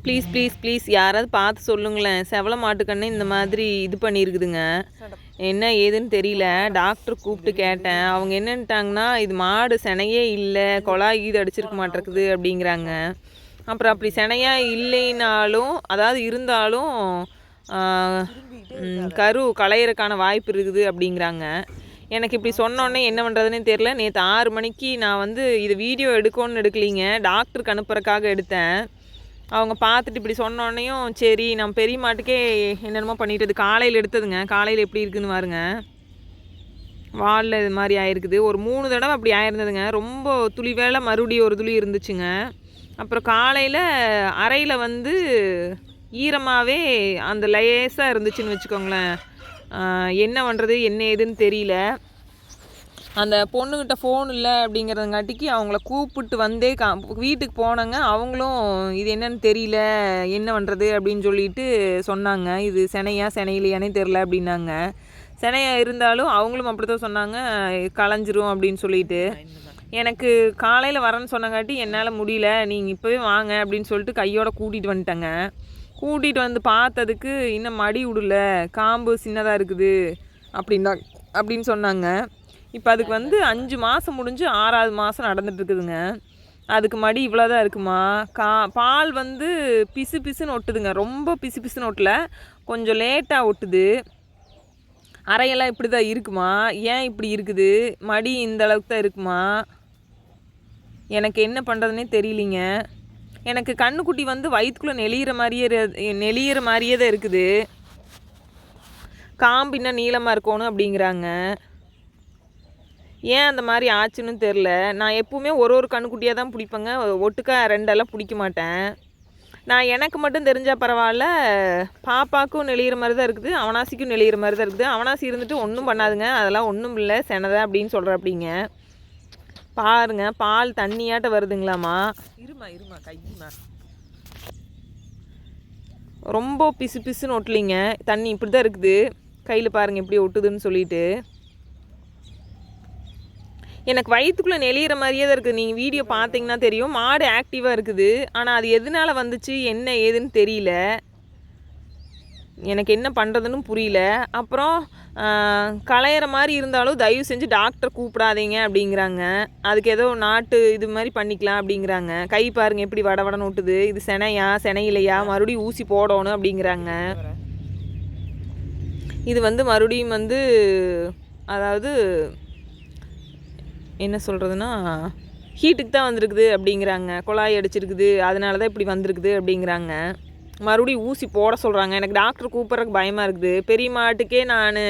Please please please யாராவது பார்த்து சொல்லுங்களேன். செவல மாட்டுக்கண்ணு இந்த மாதிரி இது பண்ணியிருக்குதுங்க. என்ன ஏதுன்னு தெரியல. டாக்டர் கூப்பிட்டு கேட்டேன். அவங்க என்னன்ட்டாங்கன்னா, இது மாடு சினையே இல்லை, குழாய் இது அடிச்சிருக்க மாட்டேருக்குது அப்படிங்கிறாங்க. அப்புறம் அப்படி சினையா இல்லைனாலும், அதாவது இருந்தாலும் கரு களையிறக்கான வாய்ப்பு இருக்குது அப்படிங்கிறாங்க. எனக்கு இப்படி சொன்னோன்னே என்ன பண்ணுறதுனே தெரில. நேற்று 6 மணிக்கு நான் வந்து இது வீடியோ எடுக்கலிங்க, டாக்டருக்கு அனுப்புறக்காக எடுத்தேன். அவங்க பார்த்துட்டு இப்படி சொன்னோன்னையும் சரி நம்ம பெரிய மாட்டுக்கே என்னென்னமோ பண்ணிட்டு காலையில் எடுத்ததுங்க. காலையில் எப்படி இருக்குதுன்னு பாருங்க. வாலில் இது மாதிரி ஆயிருக்குது. ஒரு 3 தடவை அப்படி ஆயிருந்ததுங்க. ரொம்ப துளி வேலை மறுபடியும் ஒரு துளி இருந்துச்சுங்க. அப்புறம் காலையில் அறையில் வந்து ஈரமாகவே அந்த லேசாக இருந்துச்சுன்னு வச்சுக்கோங்களேன். என்ன பண்ணுறது என்ன ஏதுன்னு தெரியல. அந்த பொண்ணுக்கிட்ட ஃபோன் இல்லை அப்படிங்கிறதுங்காட்டிக்கு அவங்கள கூப்பிட்டு வந்தே வீட்டுக்கு போனாங்க. அவங்களும் இது என்னன்னு தெரியல, என்ன பண்ணுறது அப்படின்னு சொல்லிட்டு சொன்னாங்க. இது செனையிலையானே தெரில அப்படின்னாங்க. செனையாக இருந்தாலும் அவங்களும் அப்படி தான் சொன்னாங்க, களைஞ்சிரும் அப்படின்னு சொல்லிட்டு. எனக்கு காலையில் வரேன்னு சொன்னங்காட்டி என்னால் முடியல, நீங்கள் இப்போவே வாங்க அப்படின்னு சொல்லிட்டு கையோட கூட்டிகிட்டு வந்துட்டேங்க. கூட்டிகிட்டு வந்து பார்த்ததுக்கு இன்னும் மடி விடல, காம்பு சின்னதாக இருக்குது அப்படின்னு சொன்னாங்க. இப்போ அதுக்கு வந்து 5 மாதம் முடிஞ்சு 6வது மாதம் நடந்துட்டுருக்குதுங்க. அதுக்கு மடி இவ்வளோ தான் இருக்குமா. பால் வந்து பிசு பிசுன்னு ஒட்டுதுங்க. ரொம்ப பிசு பிசுன்னு ஒட்டல, கொஞ்சம் லேட்டாக ஒட்டுது. அறையெல்லாம் இப்படி தான் இருக்குமா, ஏன் இப்படி இருக்குது, மடி இந்த அளவுக்கு தான் இருக்குமா, எனக்கு என்ன பண்ணுறதுனே தெரியலிங்க. எனக்கு கண்ணுக்குட்டி வந்து வயிற்றுக்குள்ளே நெளியிற மாதிரியே தான் இருக்குது. காம்பு இன்னும் நீளமாக இருக்கணும் அப்படிங்கிறாங்க. ஏன் அந்த மாதிரி ஆச்சுன்னு தெரில. நான் எப்பவுமே ஒரு கண்ணுக்குட்டியாக தான் பிடிப்பேங்க, ஒட்டுக்கா 2 பிடிக்க மாட்டேன். நான் எனக்கு மட்டும் தெரிஞ்சால் பரவாயில்ல, பாப்பாவுக்கும் நெளியிற மாதிரி தான் இருக்குது, அவனாசிக்கும் நெளியிற மாதிரி தான் இருக்குது. அவனாசி இருந்துட்டு ஒன்றும் பண்ணாதுங்க, அதெல்லாம் ஒன்றும் இல்லை செனதை அப்படின்னு சொல்கிறப்படிங்க. பாருங்க பால் தண்ணியாட்ட வருதுங்களாம்மா. இருமா கையுமா ரொம்ப பிசு பிசுன்னு ஒட்டலிங்க. தண்ணி இப்படி தான் இருக்குது. கையில் பாருங்கள் எப்படி ஒட்டுதுன்னு சொல்லிட்டு. எனக்கு வயிற்றுக்குள்ளே நெளியிற மாதிரியே தான் இருக்குது. நீங்கள் வீடியோ பார்த்தீங்கன்னா தெரியும், மாடு ஆக்டிவாக இருக்குது. ஆனால் அது எதனால் வந்துச்சு என்ன ஏதுன்னு தெரியல. எனக்கு என்ன பண்ணுறதுன்னு புரியல. அப்புறம் களையிற மாதிரி இருந்தாலும் தயவு செஞ்சு டாக்டர் கூப்பிடாதீங்க அப்படிங்கிறாங்க. அதுக்கு ஏதோ நாட்டு இது மாதிரி பண்ணிக்கலாம் அப்படிங்கிறாங்க. கை பாருங்கள் எப்படி வடவடன்னு ஒட்டுது. இது செனையிலையா மறுபடியும் ஊசி போடணும் அப்படிங்கிறாங்க. இது வந்து மறுபடியும் வந்து அதாவது என்ன சொல்கிறதுனா ஹீட்டுக்கு தான் வந்திருக்குது அப்படிங்கிறாங்க. குழாய் அடிச்சிருக்குது, அதனால தான் இப்படி வந்திருக்குது அப்படிங்கிறாங்க. மறுபடியும் ஊசி போட சொல்கிறாங்க. எனக்கு டாக்டர் கூப்பிட்றதுக்கு பயமாக இருக்குது. பெரிய மாட்டுக்கே நான்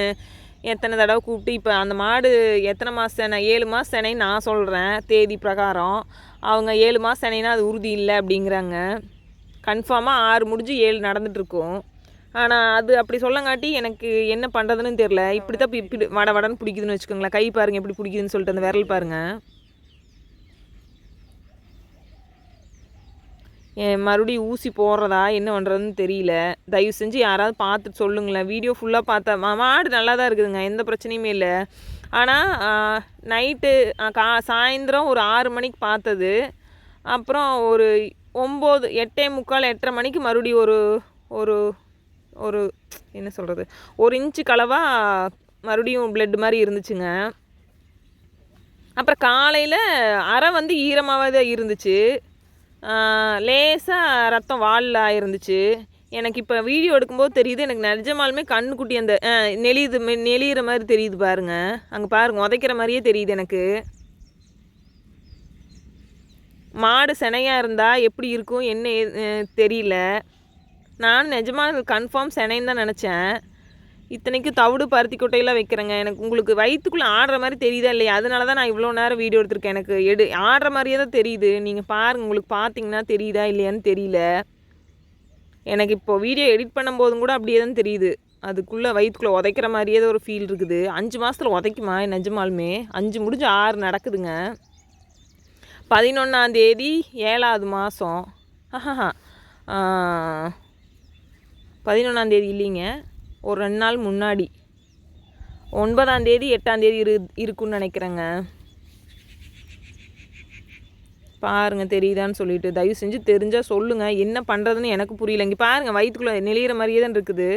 எத்தனை தடவை கூப்பிட்டு, இப்போ அந்த மாடு எத்தனை மாதம் செனை, 7 மாதம் செனைன்னு நான் சொல்கிறேன் தேதி பிரகாரம். அவங்க 7 மாதம் செனைனா அது உறுதி இல்லை அப்படிங்கிறாங்க. கன்ஃபார்மாக 6 முடிஞ்சு 7 நடந்துகிட்ருக்கும். ஆனால் அது அப்படி சொல்லங்காட்டி எனக்கு என்ன பண்ணுறதுன்னு தெரில. இப்படி தான் இப்படி வடன்னு பிடிக்குதுன்னு வச்சுக்கோங்களேன். கை பாருங்கள் எப்படி பிடிக்குதுன்னு சொல்லிட்டு அந்த விரல் பாருங்கள். மறுபடியும் ஊசி போடுறதா என்ன பண்ணுறதுன்னு தெரியல. தயவு செஞ்சு யாராவது பார்த்துட்டு சொல்லுங்களேன். வீடியோ ஃபுல்லாக பார்த்தா மாடு நல்லா தான் இருக்குதுங்க, எந்த பிரச்சனையுமே இல்லை. ஆனால் நைட்டு சாயந்தரம் ஒரு 6 மணிக்கு பார்த்தது. அப்புறம் ஒரு 9, 8:45, 8:30 மணிக்கு மறுபடியும் ஒரு ஒரு என்ன சொல்கிறது, 1 இன்ச்சு களவாக மறுபடியும் பிளட் மாதிரி இருந்துச்சுங்க. அப்புறம் காலையில் அரை வந்து ஈரமாகவே தான் இருந்துச்சு. லேசாக ரத்தம் வாலில் ஆயிருந்துச்சு. எனக்கு இப்போ வீடியோ எடுக்கும்போது தெரியுது, எனக்கு நிஜமாலுமே கண்ணுக்குட்டி அந்த நெளியிற மாதிரி தெரியுது பாருங்கள். அங்கே பாருங்கள் உதைக்கிற மாதிரியே தெரியுது எனக்கு. மாடு செனையாக இருந்தால் எப்படி இருக்கும் என்ன தெரியல. நான் நிஜமாக கன்ஃபார்ம் செனைன்னு தான் நினச்சேன். இத்தனைக்கும் தவிடு பருத்தி கொட்டையெல்லாம் வைக்கிறேங்க. எனக்கு உங்களுக்கு வயிற்றுக்குள்ளே ஆடுற மாதிரி தெரியுதா இல்லையா, அதனால தான் நான் இவ்வளோ நேரம் வீடியோ எடுத்திருக்கேன். எனக்கு ஆடுற மாதிரியே தான் தெரியுது. நீங்கள் பாருங்கள், உங்களுக்கு பார்த்தீங்கன்னா தெரியுதா இல்லையான்னு தெரியல. எனக்கு இப்போது வீடியோ எடிட் பண்ணும்போதும் கூட அப்படியே தான் தெரியுது. அதுக்குள்ளே வயிற்றுக்குள்ளே உதைக்கிற மாதிரியே தான் ஒரு ஃபீல் இருக்குது. 5 மாதத்தில் உதைக்குமா நிஜமாலுமே? 5 முடிஞ்சு 6 நடக்குதுங்க. 11ஆம் தேதி 7வது மாதம். 11ஆம் தேதி இல்லைங்க, ஒரு 2 நாள் முன்னாடி 9ஆம் தேதி 8ஆம் தேதி இருக்குன்னு நினைக்கிறேங்க. பாருங்கள் தெரியுதான்னு சொல்லிட்டு தயவு செஞ்சு தெரிஞ்சால் சொல்லுங்கள். என்ன பண்ணுறதுன்னு எனக்கு புரியல. இங்கே பாருங்கள் வயிற்றுக்குள்ளே நெளிகிற மாதிரியே தான் இருக்குது.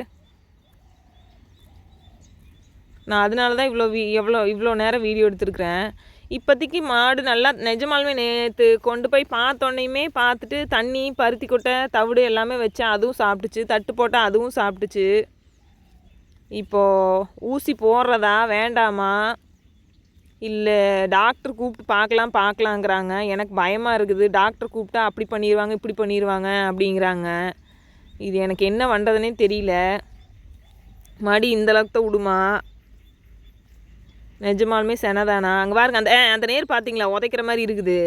நான் அதனால தான் இவ்வளோ நேரம் வீடியோ எடுத்துருக்குறேன். இப்போதைக்கு மாடு நல்லா நிஜமாலுமே நேற்று கொண்டு போய் பார்த்தோன்னையுமே பார்த்துட்டு தண்ணி பருத்தி கொட்டை தவிடு எல்லாமே வச்சேன். அதுவும் சாப்பிட்டுச்சு. தட்டு போட்டால் அதுவும் சாப்பிட்டுச்சு. இப்போது ஊசி போடுறதா வேண்டாமா இல்லை டாக்டர் கூப்பிட்டு பார்க்கலாங்கிறாங்க. எனக்கு பயமாக இருக்குது. டாக்டர் கூப்பிட்டா அப்படி பண்ணிடுவாங்க இப்படி பண்ணிடுவாங்க அப்படிங்கிறாங்க. இது எனக்கு என்ன பண்ணுறதுனே தெரியல. மடி இந்தளவுக்கு தான் விடுமா? நிஜமாலுமே செனதானா? அங்கே பாருங்க அந்த நேர் பார்த்தீங்களா உதைக்கிற மாதிரி இருக்குது.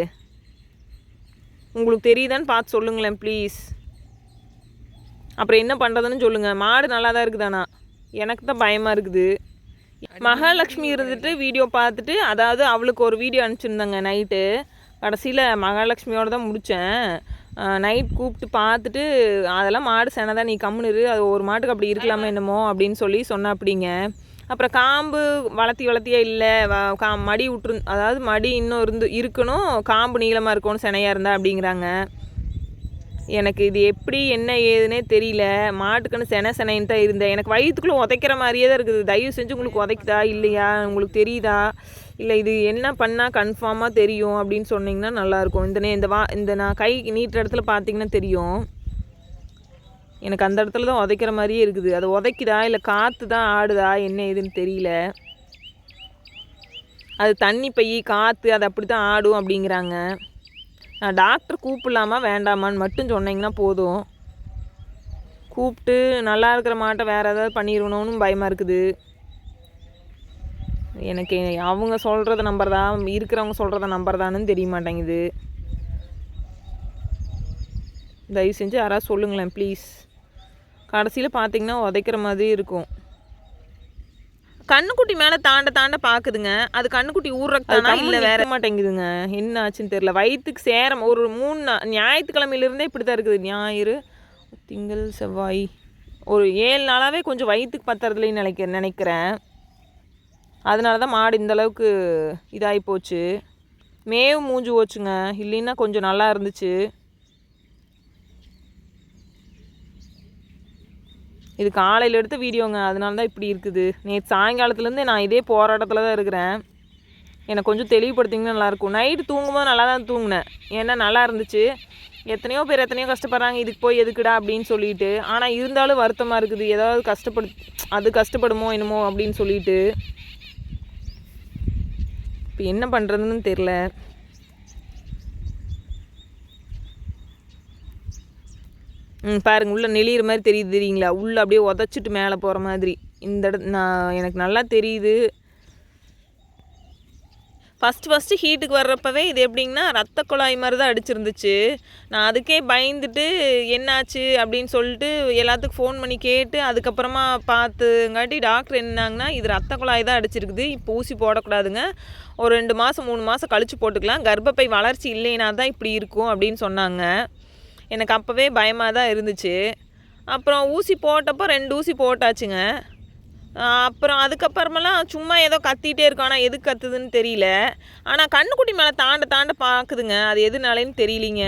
உங்களுக்கு தெரியுதான்னு பார்த்து சொல்லுங்களேன் ப்ளீஸ். அப்புறம் என்ன பண்ணுறதுன்னு சொல்லுங்கள். மாடு நல்லா தான் இருக்குதானா? எனக்கு தான் பயமாக இருக்குது. மகாலட்சுமி இருந்துட்டு வீடியோ பார்த்துட்டு அதாவது அவளுக்கு ஒரு வீடியோ அனுப்பிச்சிருந்தாங்க நைட்டு. கடைசியில் மகாலட்சுமியோடு தான் முடித்தேன். நைட் கூப்பிட்டு பார்த்துட்டு அதெல்லாம் மாடு செனதான் நீ கம்முனிரு அது ஒரு மாட்டுக்கு அப்படி இருக்கலாமா என்னமோ அப்படின்னு சொன்ன அப்படிங்க. அப்புறம் காம்பு வளர்த்தியே இல்லை மடி விட்டுரு அதாவது மடி இன்னும் இருக்கணும் காம்பு நீளமாக இருக்கணும் செனையாக இருந்தால் அப்படிங்கிறாங்க. எனக்கு இது எப்படி என்ன ஏதுன்னே தெரியல. மாட்டுக்குன்னு செனைன்னு தான் இருந்தேன். எனக்கு வயிற்றுக்குள்ளே உதைக்கிற மாதிரியே தான் இருக்குது. தயவு செஞ்சு உங்களுக்கு உதைக்குதா இல்லையா உங்களுக்கு தெரியுதா இல்லை இது என்ன பண்ணால் கன்ஃபார்மாக தெரியும் அப்படின்னு சொன்னிங்கன்னா நல்லாயிருக்கும். இந்த நான் கை நீட்டுற இடத்துல பார்த்தீங்கன்னா தெரியும். எனக்கு அந்த இடத்துல தான் உதைக்கிற மாதிரியே இருக்குது. அது உதைக்குதா இல்லை காற்று தான் ஆடுதா என்ன ஏதுன்னு தெரியல. அது தண்ணி பை காற்று அது அப்படி தான் ஆடும் அப்படிங்கிறாங்க. நான் டாக்டர் கூப்பிடலாமா வேண்டாமான்னு மட்டும் சொன்னீங்கன்னா போதும். கூப்பிட்டு நல்லா இருக்கிற மாட்டை வேறு ஏதாவது பண்ணிடணும்னு பயமாக இருக்குது. எனக்கு அவங்க சொல்கிறத நம்புறதா இருக்கிறவங்க சொல்கிறத நம்புறதான்னு தெரிய மாட்டேங்குது. தயவு செஞ்சு யாராவது சொல்லுங்களேன் ப்ளீஸ். கடைசியில் பார்த்தீங்கன்னா உதைக்கிற மாதிரி இருக்கும். கண்ணுக்குட்டி மேலே தாண்ட பார்க்குதுங்க. அது கண்ணுக்குட்டி ஊறுறதுனா இல்லை வேற மாட்டேங்குதுங்க. என்ன ஆச்சுன்னு தெரில. வயிற்றுக்கு சேரம் ஒரு 3 ஞாயிற்றுக்கிழமையிலேருந்தே இப்படி தான் இருக்குது. ஞாயிறு திங்கள் செவ்வாய் ஒரு 7 நாளாகவே கொஞ்சம் வயிற்றுக்கு பத்துறதுலேன்னு நினைக்கிறேன். அதனால தான் மாடு இந்தளவுக்கு இதாகி போச்சு. மேவு மூஞ்சி போச்சுங்க. இல்லைன்னா கொஞ்சம் நல்லா இருந்துச்சு. இது காலையில் எடுத்த வீடியோங்க. அதனால தான் இப்படி இருக்குது. நேற்று சாயங்காலத்துலேருந்து நான் இதே போராட்டத்தில் தான் இருக்கிறேன். எனக்கு கொஞ்சம் தெளிவுபடுத்திங்கன்னா நல்லாயிருக்கும். நைட்டு தூங்கும்போது நல்லா தான் தூங்கினேன். ஏன்னா நல்லா இருந்துச்சு. எத்தனையோ பேர் எத்தனையோ கஷ்டப்படுறாங்க இதுக்கு போய் எதுக்குடா அப்படின்னு சொல்லிட்டு. ஆனால் இருந்தாலும் வருத்தமாக இருக்குது. ஏதாவது அது கஷ்டப்படுமோ என்னமோ அப்படின்னு சொல்லிட்டு. இப்போ என்ன பண்ணுறதுன்னு தெரில. பாருங்கள் உள்ளே நெளிகிற மாதிரி தெரியுங்களா? உள்ளே அப்படியே உதச்சிட்டு மேலே போகிற மாதிரி. இந்த எனக்கு நல்லா தெரியுது. ஃபஸ்ட்டு ஹீட்டுக்கு வர்றப்பவே இது எப்படிங்கன்னா ரத்த குழாய் மாதிரி தான் அடிச்சிருந்துச்சு. நான் அதுக்கே பயந்துட்டு என்னாச்சு அப்படின்னு சொல்லிட்டு எல்லாத்துக்கும் ஃபோன் பண்ணி கேட்டு அதுக்கப்புறமா பார்த்துங்காட்டி டாக்டர் என்னாங்கன்னா இது ரத்த குழாய் தான் அடிச்சிருக்குது. இப்போ ஊசி போடக்கூடாதுங்க. ஒரு 2 மாதம் 3 மாதம் கழித்து போட்டுக்கலாம். கர்ப்பப்பை வளர்ச்சி இல்லைன்னா தான் இப்படி இருக்கும் அப்படின்னு சொன்னாங்க. எனக்கு அப்போவே பயமாக தான் இருந்துச்சு. அப்புறம் ஊசி போட்டப்போ 2 ஊசி போட்டாச்சுங்க. அப்புறம் அதுக்கப்புறமெல்லாம் சும்மா ஏதோ கத்திகிட்டே இருக்கும். ஆனால் எதுக்கு கத்துதுன்னு தெரியல. ஆனால் கண்ணுக்குட்டி மேலே தாண்ட பார்க்குதுங்க. அது எதுனாலேன்னு தெரியலிங்க.